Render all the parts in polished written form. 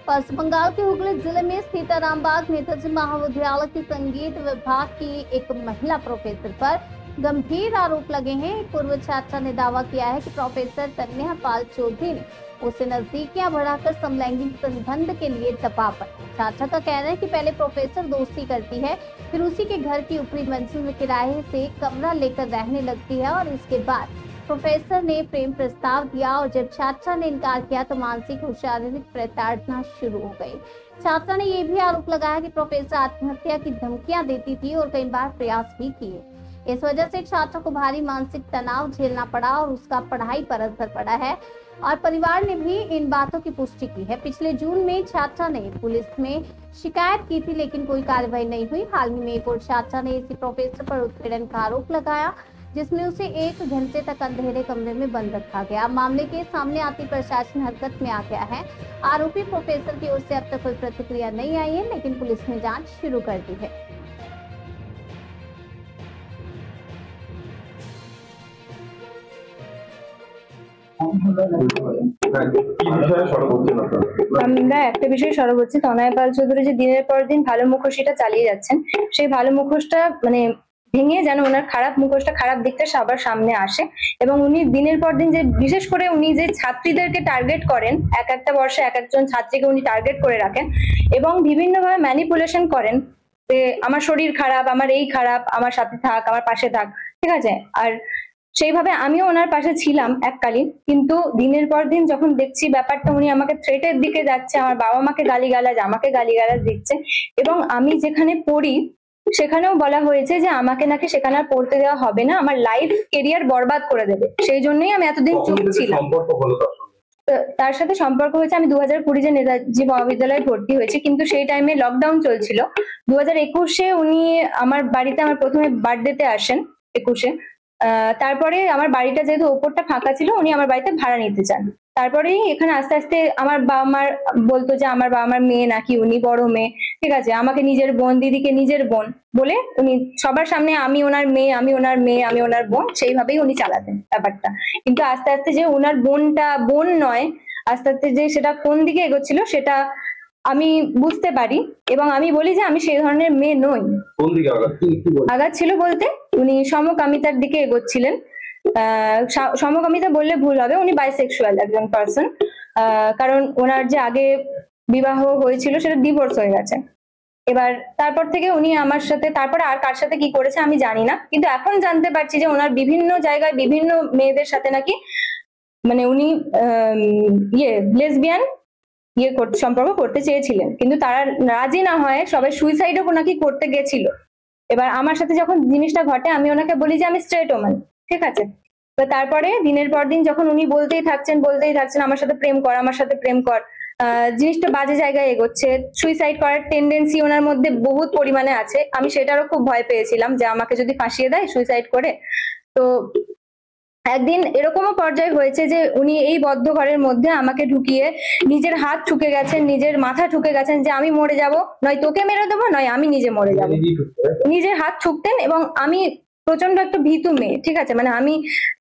पश्चिम बंगाल के हुगली जिले में स्थित रामबाग नेताजी महाविद्यालय के संगीत विभाग की एक महिला प्रोफेसर पर गंभीर आरोप लगे हैं। एक पूर्व छात्रा ने दावा किया है कि प्रोफेसर तन्या पाल चौधरी ने उसे नजदीकियां बढ़ाकर समलैंगिक संबंध के लिए दबाव बनाया। छात्रा का कहना है कि पहले प्रोफेसर दोस्ती करती है, फिर उसी के घर की ऊपरी मंजिल में किराए से कमरा लेकर रहने लगती है और इसके बाद प्रोफेसर ने प्रेम प्रस्ताव दिया और जब छात्रा ने इनकार किया तो मानसिक और शारीरिक प्रताड़ना शुरू हो गई। छात्रा ने यह भी आरोप लगाया कि प्रोफेसर आत्महत्या की धमकियां देती थी और कई बार प्रयास भी किए। इस वजह से छात्रा को भारी मानसिक तनाव झेलना पड़ा और उसका पढ़ाई पर असर पड़ा है और परिवार ने भी इन बातों की पुष्टि की है। पिछले जून में छात्रा ने पुलिस में शिकायत की थी लेकिन कोई कार्रवाई नहीं हुई। हाल ही में एक और छात्रा ने इसी प्रोफेसर पर उत्पीड़न का आरोप लगाया जिसमें उसे 1 घंटे तक अंधेरे कमरे में बंद रखा गया। मामले के सामने आती प्रशासन हरकत में आ गया है। आरोपी प्रोफेसर की ओर से अब तक कोई प्रतिक्रिया नहीं आई है लेकिन पुलिस ने जांच शुरू कर दी है। আমরা একটা বিষয়ে সরব হচ্ছে তনয় পাল চৌধুরী যে দিনের পর দিন ভালো মুখোশটা চালিয়ে যাচ্ছেন, সেই ভালো মুখোশটা মানে ভেঙে যেন ওনার খারাপ মুখোশটা, খারাপ দিকটা সবার সামনে আসে এবং উনি দিনের পর দিন যে বিশেষ করে উনি যে ছাত্রীদেরকে টার্গেট করেন, এক একটা বর্ষে এক একজন ছাত্রীকে উনি টার্গেট করে রাখেন এবং বিভিন্নভাবে ম্যানিপুলেশন করেন যে আমার শরীর খারাপ, আমার এই খারাপ, আমার সাথে থাক, আমার পাশে থাক, ঠিক আছে। আর সেইভাবে আমিও ওনার পাশে ছিলাম এককালীন, কিন্তু দিনের পর দিন যখন দেখছি ব্যাপারটা উনি আমাকে থ্রেটের দিকে যাচ্ছে, আমার বাবা মাকে গালিগালাজ, আমাকে গালিগালাজ দিচ্ছে এবং আমি যেখানে পড়ি সেখানেও বলা হয়েছে যে আমাকে নাকি সেখানে আর পড়তে দেওয়া হবে না, আমার লাইফ কেরিয়ার বরবাদ করে দেবে। সেই জন্যই আমি এতদিন চুপ ছিলাম। তার সাথে সম্পর্ক হয়েছে আমি 2020 যে নেতাজি মহাবিদ্যালয়ে ভর্তি হয়েছি, কিন্তু সেই টাইমে লকডাউন চলছিল। 2021-এ উনি আমার বাড়িতে আমার প্রথমে বার্থডেতে আসেন 21-এ। তারপরে আমার বাড়িটা যেহেতু ওপরটা ফাঁকা ছিল, উনি আমার বাড়িতে ভাড়া নিতে চান। তারপরেই এখানে আস্তে আস্তে আমার বাবা মার বলতো যে আমার বাবা মার মেয়ে নাকি উনি, বড় মেয়ে, ঠিক আছে, আমাকে নিজের বোন, দিদিকে নিজের বোন বলে উনি সবার সামনে আমি ওনার মেয়ে, আমি ওনার মেয়ে, আমি ওনার বোন, সেইভাবেই উনি চালাতেন ব্যাপারটা। কিন্তু আস্তে আস্তে যে ওনার বোনটা বোন নয়, আস্তে আস্তে যে সেটা কোন দিকে এগোচ্ছিল সেটা আমি বুঝতে পারি এবং আমি বলি যে আমি সেই ধরনের মেয়ে নই। আঘাত ছিল বলতে উনি সমকামিতার দিকে এগোচ্ছিলেন। সমকামিতা বললে ভুল হবে, উনি বাইসেক্সুয়াল একজন পার্সন। কারণ ওনার যে আগে বিবাহ হয়েছিল সেটা ডিভোর্স হয়ে গেছে। এবার তারপর থেকে উনি আমার সাথে, তারপরে আর কার সাথে কি করেছে আমি জানি না, কিন্তু এখন জানতে পারছি যে ওনার বিভিন্ন জায়গায় বিভিন্ন মেয়েদের সাথে নাকি মানে উনি লেসবিয়ান সম্পর্ক করতে চেয়েছিলেন, কিন্তু তারা রাজি না হয় সবাই সুইসাইডও নাকি করতে গেছিল। এবার আমার সাথে যখন জিনিসটা ঘটে আমি ওনাকে বলি যে আমি স্ট্রেট ওম্যান, ঠিক আছে। তারপরে দিনের পর দিন যখন উনি বলতেই থাকছেন আমার সাথে প্রেম কর, আমার সাথে প্রেম কর, জিনিসটা বাজে জায়গায় এগোচ্ছে। সুইসাইড করার টেন্ডেন্সি ওনার মধ্যে বহুত পরিমাণে আছে। আমি সেটারও খুব ভয় পেয়েছিলাম যে আমাকে যদি ফাঁসিয়ে দেয় সুইসাইড করে। তো একদিন এরকমও পর্যায়ে হয়েছে যে উনি এই বদ্ধ ঘরের মধ্যে আমাকে ঢুকিয়ে নিজের হাত ঠুকে গেছেন, নিজের মাথা ঠুকে গেছেন যে আমি মরে যাব, নয় তোকে মেরে দেবো, নয় আমি নিজে মরে যাব। নিজের হাত ঠুকতেন এবং আমি প্রচন্ড একটা ভীতু মেয়ে, ঠিক আছে, মানে আমি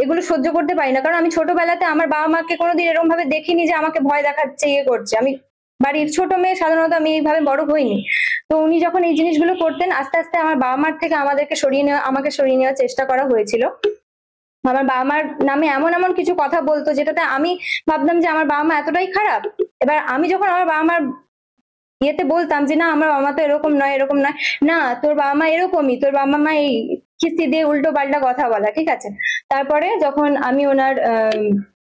এগুলো সহ্য করতে পারি না। কারণ আমি ছোটবেলাতে আমার বাবা মাকে কোনোদিন এরকম ভাবে দেখিনি যে আমাকে ভয় দেখাচ্ছে, ইয়ে করছে। আমি বাড়ির ছোট মেয়ে, সাধারণত আমি এইভাবে বড় হইনি। তো উনি যখন এই জিনিসগুলো করতেন আস্তে আস্তে আমার বাবা মার থেকে আমাকে সরিয়ে নেওয়ার চেষ্টা করা হয়েছিল। আমার বাবা মার নামে এমন এমন কিছু কথা বলতো যেটাতে আমি ভাবতাম যে আমার বাবা মা এতটাই খারাপ। এবার আমি যখন আমার বাবা মার ইয়েতে বলতাম যে না আমার বাবা মা তো এরকম নয়, এরকম নয়, না তোর বাবা মা এরকমই, তোর বাবা মা এই কিস্তি দিয়ে উল্টো পাল্টা কথা বলা, ঠিক আছে। তারপরে যখন আমি ওনার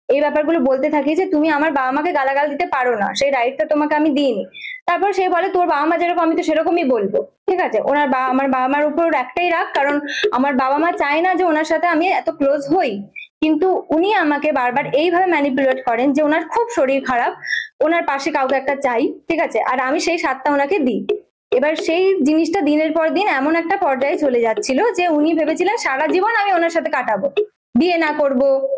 এই ব্যাপারগুলো বলতে থাকি যে তুমি আমার বাবা মাকে গালাগাল দিতে পারো না, সেই রাইটটা তোমাকে আমি দিইনি, তারপর সে বলে তোর বাবা মা যেরকম আমি তো সেরকমই বলবো, ঠিক আছে। আমার বাবা মার উপর একটাই রাগ, কারণ আমার বাবা মা চায় না যে ওনার সাথে আমি এত ক্লোজ হই, কিন্তু উনি আমাকে বারবার এইভাবে ম্যানিপুলেট করেন যে ওনার খুব শরীর খারাপ, ওনার পাশে কাউকে একটা চাই, ঠিক আছে, আর আমি সেই সাথটা ওনাকে দিই। এবার সেই জিনিসটা দিনের পর দিন এমন একটা পর্যায়ে চলে যাচ্ছিল যে উনি ভেবেছিলেন সারা জীবন আমি ওনার সাথে কাটাবো,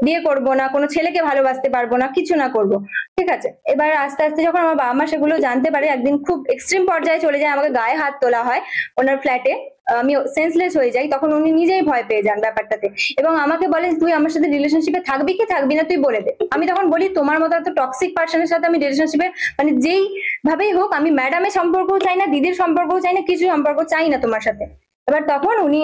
বিয়ে করব না, কোনো ছেলেকে ভালোবাসতে পারবো না, কিছু না করব, ঠিক আছে। এবার আস্তে আস্তে যখন আমার বাবা মা সেগুলো জানতে পারে, একদিন খুব এক্সট্রিম পর্যায়ে চলে যায়, আমাকে গায়ে হাত তোলা হয় ওনার ফ্ল্যাটে, আমি সেন্সলেস হয়ে যাই। তখন উনি নিজেই ভয় পেয়ে যান ব্যাপারটাতে এবং আমাকে বলেন তুই আমার সাথে রিলেশনশিপে থাকবি কি থাকবি না তুই বলে দে। আমি তখন বলি তোমার মতো এত টক্সিক পার্সনের সাথে আমি রিলেশনশিপে, মানে যেই ভাবেই হোক, আমি ম্যাডামের সম্পর্কও চাই না, দিদির সম্পর্কও চাই না, কিছু সম্পর্ক চাই না তোমার সাথে। এবার তখন উনি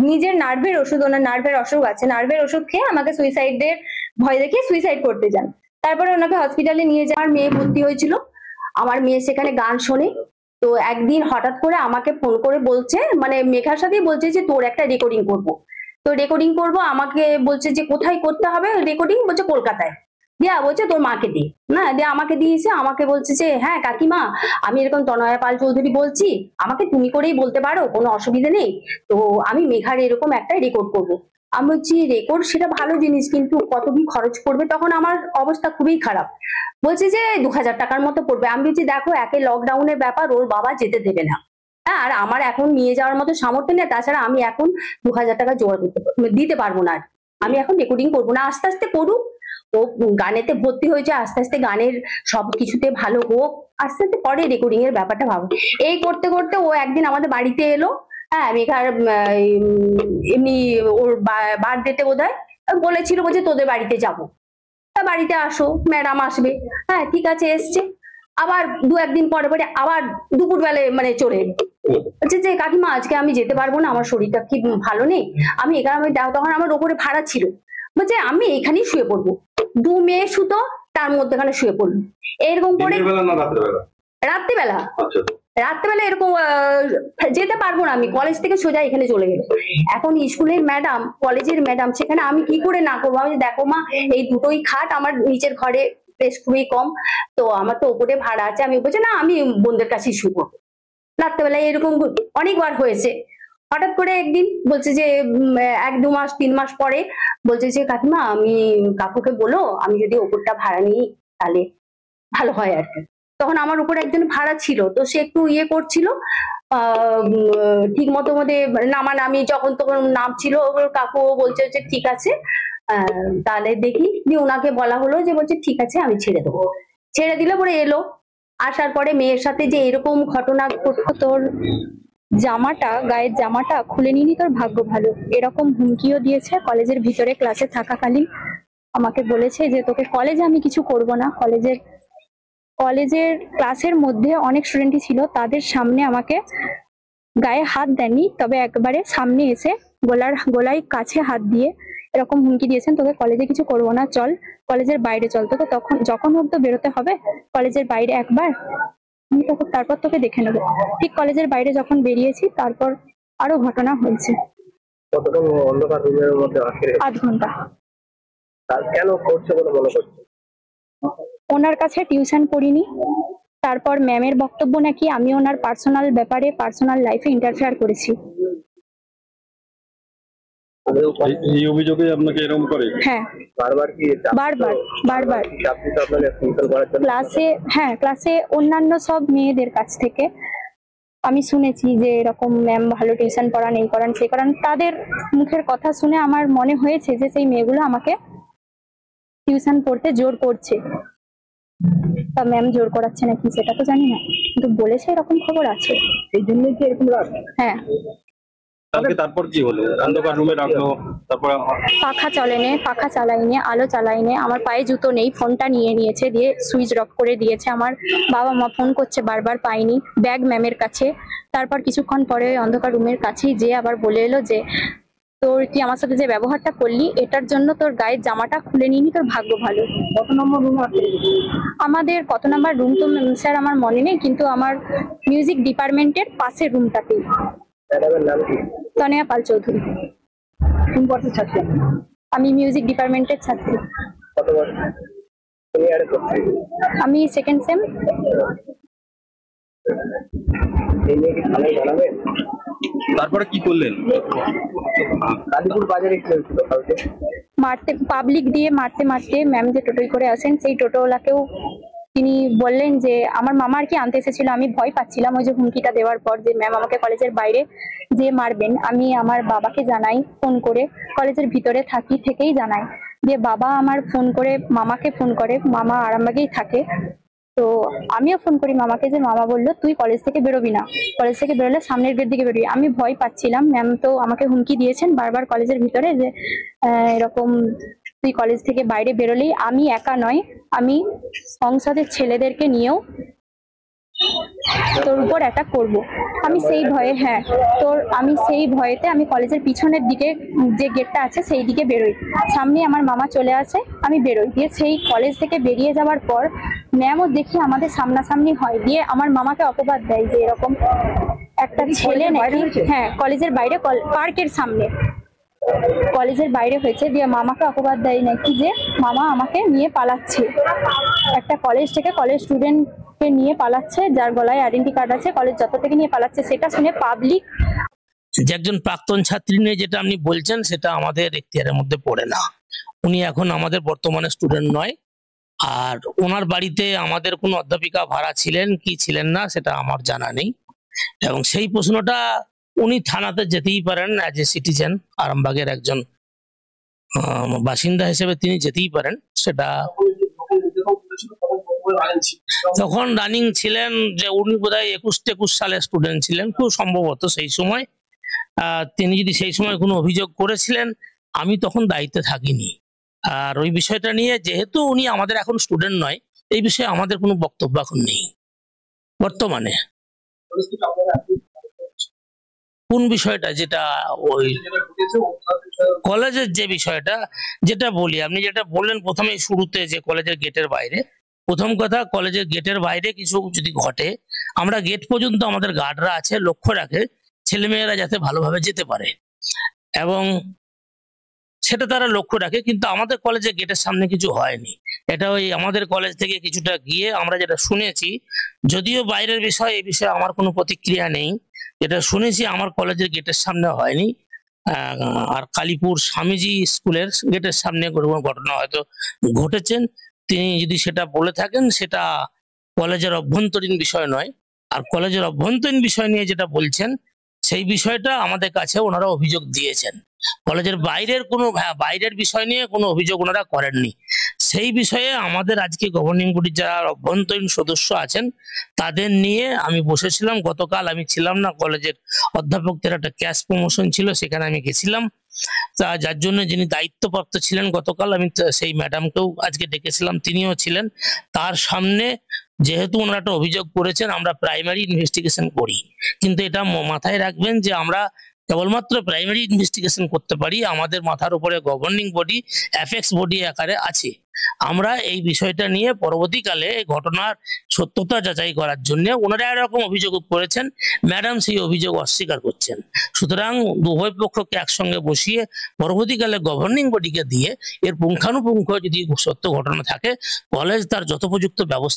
নিজের নার্ভের ওষুধ, ওনার নার্ভের অসুখ আছে, নার্ভের ওষুধ খেয়ে আমাকে সুইসাইডের ভয় দেখিয়ে সুইসাইড করতে যান। তারপরে ওনাকে হসপিটালে নিয়ে যাওয়ার, মেয়ে ভর্তি হয়েছিল, আমার মেয়ে সেখানে গান শোনে। তো একদিন হঠাৎ করে আমাকে ফোন করে বলছে, মানে মেঘার সাথেই বলছে যে তোর একটা রেকর্ডিং করব। তো রেকর্ডিং করব, আমাকে বলছে যে কোথায় করতে হবে রেকর্ডিং, বলছে কলকাতায়। দিয়া বলছে তোর মাকে দি না, দিয়ে আমাকে দিয়েছে। আমাকে বলছে যে হ্যাঁ কাকিমা, আমি এরকম তনয়া পাল চৌধুরী বলছি, আমাকে তুমি করেই বলতে পারো, কোনো অসুবিধা নেই। তো আমি মেঘার এরকম একটা রেকর্ড করব। আমি বলছি রেকর্ড সেটা ভালো জিনিস, কিন্তু কত কি খরচ পড়বে? তখন আমার অবস্থা খুবই খারাপ। বলছে যে 2000 টাকার মতো পড়বে। আমি বলছি দেখো, একে লকডাউনের ব্যাপার, ওর বাবা যেতে দেবে না, হ্যাঁ, আর আমার এখন নিয়ে যাওয়ার মতো সামর্থ্য নেই। তাছাড়া আমি এখন 2000 টাকা জোগাড় দিতে পারবো না। আমি এখন রেকর্ডিং করবো না, আস্তে আস্তে করুক। ও গানেতে ভর্তি হয়েছে, আস্তে আস্তে গানের সব কিছুতে ভালো হোক, আস্তে আস্তে পরে রেকর্ডিং এর ব্যাপারটা ভাবো। এই করতে করতে ও একদিন আমাদের বাড়িতে এলো। হ্যাঁ, মেঘার এমনি ওর বার্থডেতে বোধহয় বলেছিল, বলছে তোদের বাড়িতে যাবো, বাড়িতে আসো, ম্যাডাম আসবে। হ্যাঁ ঠিক আছে, এসছে। আবার দু একদিন পরে পরে আবার দুপুর বেলায় মানে চলে এলো, বলছে যে কাকিমা আজকে আমি যেতে পারবো না, আমার শরীরটা কি ভালো নেই, আমি এখানে। তখন আমার ওপরে ভাড়া ছিল, বলছে আমি এখানেই শুয়ে পড়বো। 2 মেয়ে শুতো, তার মধ্যেখানে শুয়ে পড়লো। এরকম করে রাত্রিবেলা, রাত্রিবেলা এরকম যেতে পারবো না, আমি কলেজ থেকে সোজা এখানে চলে গেল। এখন স্কুলের ম্যাডাম, কলেজের ম্যাডাম, সেখানে আমি কি করে না করবো? আমি দেখো মা, এই দুটোই খাট, আমার নিচের ঘরে বেশ খুবই কম, তো আমার তো ওপরে ভাড়া আছে। আমি বলছি না, আমি বোনদের কাছেই শুবো। রাত্রেবেলায় এরকম অনেকবার হয়েছে। হঠাৎ করে একদিন বলছে যে 1-2 মাস 3 মাস পরে বলছে যে কাকিমা, আমি কাকুকে বলো আমি যদি ওপরটা ভাড়া নিই তাহলে ভালো হয় আর কি। তখন আমার উপর একজন ভাড়া ছিল, তো সে একটু ইয়ে করছিল, ঠিক মতো মধ্যে নামানামি যখন তখন নাম ছিল। কাকু বলছে যে ঠিক আছে, তাহলে দেখি। দিয়ে ওনাকে বলা হলো যে, বলছে ঠিক আছে আমি ছেড়ে দেবো। ছেড়ে দিলে পরে এলো। আসার পরে মেয়ের সাথে যে এরকম ঘটনা ঘটলো, তোর জামাটা, গায়ের জামাটা খুলে নিনি, তোর ভাগ্য ভালো, এরকম হুমকিও দিয়েছে। কলেজের ভিতরে ক্লাসে থাকাকালীন আমাকে বলেছে যে তোকে কলেজে আমি কিছু করব না। কলেজের ক্লাসের মধ্যে অনেক স্টুডেন্টই ছিল, তাদের সামনে আমাকে গায়ে হাত দেননি, তবে একবারে সামনে এসে গলায় কাছে হাত দিয়ে এরকম হুমকি দিয়েছেন, তোকে কলেজে কিছু করবো না, চল কলেজের বাইরে চল, তোকে তখন যখন হোক তো বেরোতে হবে, কলেজের বাইরে একবার, আমি তখন তারপর তোকে দেখে নেবো। ঠিক কলেজের বাইরে যখন বেরিয়েছি, তারপর আরো ঘটনা হয়েছে। কতক্ষণ অন্ধকার রুমের মধ্যে আটকে? 8 ঘন্টা। কেন করছে বলে মনে করছে? ওনার কাছে টিউশন পড়িনি, তারপর ম্যামের বক্তব্য নাকি আমি ওনার পার্সোনাল ব্যাপারে, পার্সোনাল লাইফে ইন্টারফেয়ার করেছি। এই অভিযোগে আপনাকে এরকম করে? হ্যাঁ, বারবার কি? বারবার ক্লাসে, হ্যাঁ ক্লাসে অন্যান্য সব মেয়েদের কাছ থেকে আমি শুনেছি যে এরকম ম্যাম ভালো টিউশন পড়ান, এই করান সেই করান। তাদের মুখের কথা শুনে আমার মনে হয়েছে যে সেই মেয়েগুলো আমাকে টিউশন পড়তে জোর করছে। তা ম্যাম জোর করাচ্ছে নাকি সেটা তো জানি না, কিন্তু বলেছে এরকম খবর আছে। এই জন্যই কি এরকম রাগ? হ্যাঁ। তারপর কি হলো? অন্ধকার রুমে রাখলো, তারপর পাখা চালাইনি, আলো চালাইনি, আমার পায়ে জুতো নেই, ফোনটা নিয়ে নিয়েছে, দিয়ে সুইচ অফ করে দিয়েছে। আমার বাবা মা ফোন করছে বারবার, পাইনি, ব্যাগ ম্যামের কাছে। তারপর কিছুক্ষণ পরে অন্ধকার রুমের কাছেই যে আবার বলে এলো যে তোর তুই আমার সাথে যে ব্যবহারটা করলি, এটার জন্য তোর গায়ের জামাটা খুলে নিনি, তোর ভাগ্য ভালো। কত নম্বর রুম আছে আমাদের? কত নাম্বার রুম তো স্যার আমার মনে নেই, কিন্তু আমার মিউজিক ডিপার্টমেন্টের পাশের রুমটাতেই। ম্যাডামের নাম কি? তনয়া পাল চৌধুরী। কোন বর্ষের ছাত্রী? আমি মিউজিক ডিপার্টমেন্টের ছাত্রী। কত বছর? আমি 2nd সেম। এই নিয়ে কি থানায় জানাবেন? তারপরে কি করলেন? কালীপুর বাজারে কি হয়েছিল কালকে? পাবলিক দিয়ে মারতে ম্যাম যে টোটোই করে আসেন, সেই টোটোওয়ালাকেও তিনি বললেন যে আমার মামা আর কি আনতে এসেছিল। আমি ভয় পাচ্ছিলাম ওই যে হুমকিটা দেওয়ার পর যে ম্যাম আমাকে কলেজের বাইরে যে মারবেন। আমি আমার বাবাকে জানাই ফোন করে, কলেজের ভিতরে থেকেই জানাই, যে বাবা আমার ফোন করে মামাকে ফোন করে, মামা আরামবাগেই থাকে। তো আমিও ফোন করি মামাকে, যে মামা বললো তুই কলেজ থেকে বেরোবি না, কলেজ থেকে বেরোলে সামনের গেট দিকে বেরোবি। আমি ভয় পাচ্ছিলাম, ম্যাম তো আমাকে হুমকি দিয়েছেন বারবার কলেজের ভিতরে যে এরকম তুই কলেজ থেকে বাইরে বেরোলেই, আমি একা নয়, আমি সংসদের ছেলেদেরকে নিয়েও তোর উপর অ্যাটাক করব। আমি সেই ভয়ে আমি সেই ভয়েতে আমি কলেজের পিছনের দিকে যে গেটটা আছে সেই দিকে বেরোই। সামনে আমার মামা চলে আসে, আমি বেরোই। দিয়ে সেই কলেজ থেকে বেরিয়ে যাওয়ার পর ম্যামও দেখি আমাদের সামনাসামনি হয়। দিয়ে আমার মামাকে অপবাদ দেয় যে এরকম একটা ছেলে নাকি, কলেজের বাইরে পার্কের সামনে কলেজের বাইরে হয়েছে। দিয়ে মামাকে অপবাদ দেয় নাকি যে মামা আমাকে নিয়ে পালাচ্ছে, একটা কলেজ থেকে কলেজ স্টুডেন্টকে নিয়ে পালাচ্ছে, যার গলায় আইডেন্টি কার্ড আছে, কলেজ যত থেকে নিয়ে পালাচ্ছে। সেটা শুনে পাবলিক যে একজন প্রাক্তন ছাত্রী নিয়ে যেটা আপনি বলছেন সেটা আমাদের এখতিয়ারের মধ্যে পড়ে না। উনি এখন আমাদের বর্তমানে স্টুডেন্ট নয়। আর ওনার বাড়িতে আমাদের কোনো অধ্যাপিকা ভাড়া ছিলেন কি ছিলেন না সেটা আমার জানা নেই, এবং সেই প্রশ্নটা উনি থানাতে যেতেই পারেন। অ্যাজ এ সিটিজেন, আরামবাগের একজন বাসিন্দা হিসেবে তিনি যেতেই পারেন। সেটা তখন রানিং ছিলেন যে উনি বোধহয় 21 সালের স্টুডেন্ট ছিলেন, খুব সম্ভবত সেই সময়। তিনি যদি সেই সময় কোনো অভিযোগ করেছিলেন, আমি তখন দায়িত্বে থাকিনি। আর ওই বিষয়টা নিয়ে যেহেতু উনি আমাদের এখন স্টুডেন্ট নয়, এই বিষয়ে আমাদের কোনো বক্তব্য এখন নেই বর্তমানে। কোন বিষয়টা? যেটা ওই কলেজের যে বিষয়টা যেটা বলি, আপনি যেটা বললেন প্রথমে শুরুতে যে কলেজের গেটের বাইরে, প্রথম কথা কলেজের গেটের বাইরে কিছু যদি ঘটে, আমরা গেট পর্যন্ত আমাদের গার্ডরা আছে, লক্ষ্য রাখে ছেলেমেয়েরা যাতে ভালোভাবে যেতে পারে, এবং সেটা তারা লক্ষ্য রাখে। কিন্তু আমাদের কলেজের গেটের সামনে কিছু হয়নি। এটা ওই আমাদের কলেজ থেকে কিছুটা গিয়ে আমরা যেটা শুনেছি, যদিও বাইরের বিষয়, এই বিষয়ে আমার কোনো প্রতিক্রিয়া নেই, যেটা শুনেছি আমার কলেজের গেটের সামনে হয়নি। আর কালীপুর স্বামীজি স্কুলের গেটের সামনে কোনো ঘটনা হয়তো ঘটেছেন। তিনি যদি সেটা বলে থাকেন, সেটা কলেজের অভ্যন্তরীণ বিষয় নয়। আর কলেজের অভ্যন্তরীণ বিষয় নিয়ে যেটা বলছেন, সেই বিষয়টা আমাদের কাছে ওনারা অভিযোগ দিয়েছেন। কলেজের বাইরের বিষয় নিয়ে কোনো অভিযোগ ওনারা করেননি। সেই বিষয়ে আমাদের আজকে গভর্নিং বডির যারা অভ্যন্তরীণ সদস্য আছেন তাদের নিয়ে আমি বসেছিলাম। গতকাল আমি ছিলাম না, কলেজের অধ্যাপকদের একটা ক্যাশ প্রমোশন ছিল, সেখানে আমি গেছিলাম। তা যার জন্য যিনি দায়িত্বপ্রাপ্ত ছিলেন গতকাল, আমি সেই ম্যাডামকেও আজকে ডেকেছিলাম, তিনিও ছিলেন। তার সামনে যেহেতু ওনারা একটা অভিযোগ করেছেন, আমরা প্রাইমারি ইনভেস্টিগেশন করি, কিন্তু এটা মাথায় রাখবেন যে আমরা কেবলমাত্র প্রাইমারি ইনভেস্টিগেশন করতে পারি। আমাদের মাথার উপরে গভর্নিং বডি, অ্যাপেক্স বডি আকারে আছে। আমরা এই বিষয়টা নিয়ে পরবর্তীকালে এই ঘটনার সত্যতা যাচাই করার জন্য ওনারা এরকম অভিযোগ করেছেন, ম্যাডাম সেই অভিযোগ অস্বীকার করছেন। সুতরাং উভয় পক্ষকে একসঙ্গে বসিয়ে পরবর্তীকালে গভর্নিং বডিকে দিয়ে এর পুঙ্খানুপুঙ্খ যদি সত্য ঘটনা থাকে, কলেজ তার যথোপযুক্ত ব্যবস্থা